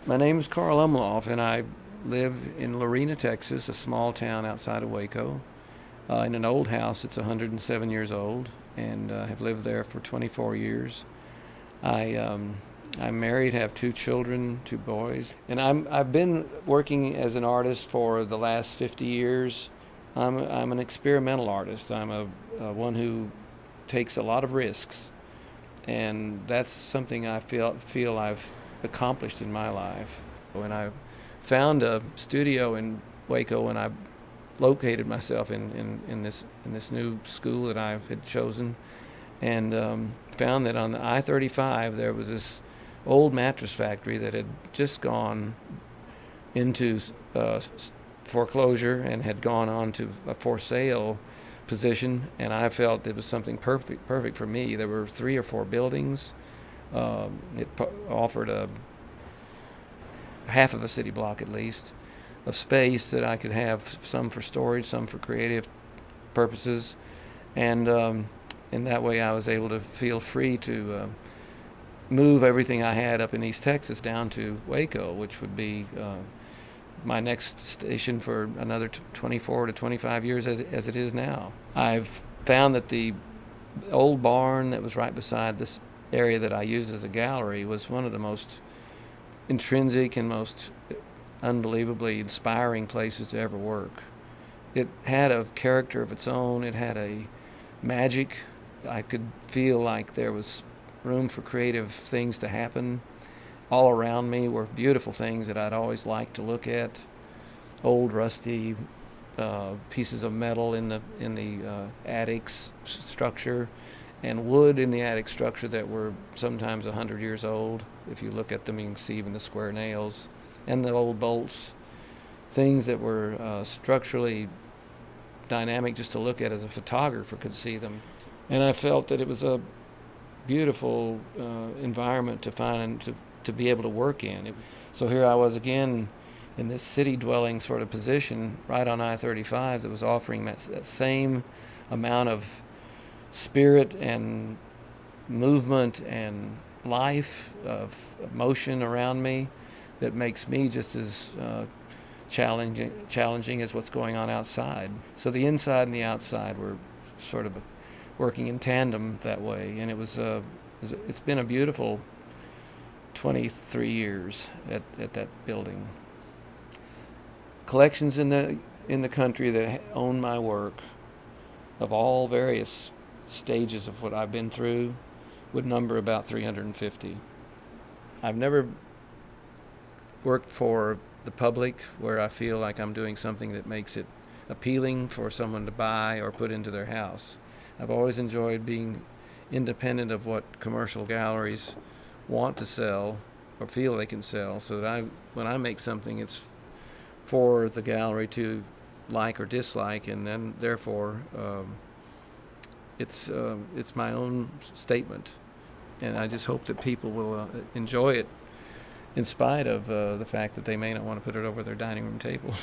My name is Karl Umlauf, and I live in Lorena, Texas, a small town outside of Waco, in an old house. It's 107 years old, and have lived there for 24 years. I, um, I'm married, have two children, two boys, and I've been working as an artist for the last 50 years. I'm an experimental artist. I'm a one who takes a lot of risks, and that's something I feel I've accomplished in my life. When I found a studio in Waco, and I located myself in this new school that I had chosen, and found that on the I-35 there was this old mattress factory that had just gone into foreclosure and had gone on to a for sale position, and I felt it was something perfect for me. There were 3 or 4 buildings. It offered a half of a city block at least of space that I could have, some for storage, some for creative purposes, and in that way I was able to feel free to move everything I had up in East Texas down to Waco, which would be my next station for another 24 to 25 years as it is now. I've found that the old barn that was right beside this area that I use as a gallery was one of the most intrinsic and most unbelievably inspiring places to ever work. It had a character of its own. It had a magic. I could feel like there was room for creative things to happen. All around me were beautiful things that I'd always liked to look at. Old rusty pieces of metal in the attic's structure, and wood in the attic structure that were sometimes 100 years old. If you look at them, you can see even the square nails and the old bolts. Things that were structurally dynamic just to look at as a photographer could see them. And I felt that it was a beautiful environment to find and to be able to work in. So here I was again in this city dwelling sort of position right on I-35 that was offering that same amount of spirit and movement and life of motion around me that makes me just as challenging as what's going on outside. So the inside and the outside were sort of working in tandem that way, and it's been a beautiful 23 years at that building. Collections in the country that own my work of all various stages of what I've been through would number about 350. I've never worked for the public where I feel like I'm doing something that makes it appealing for someone to buy or put into their house. I've always enjoyed being independent of what commercial galleries want to sell or feel they can sell, so that when I make something, it's for the gallery to like or dislike, and then therefore it's my own statement, and I just hope that people will enjoy it in spite of the fact that they may not want to put it over their dining room table.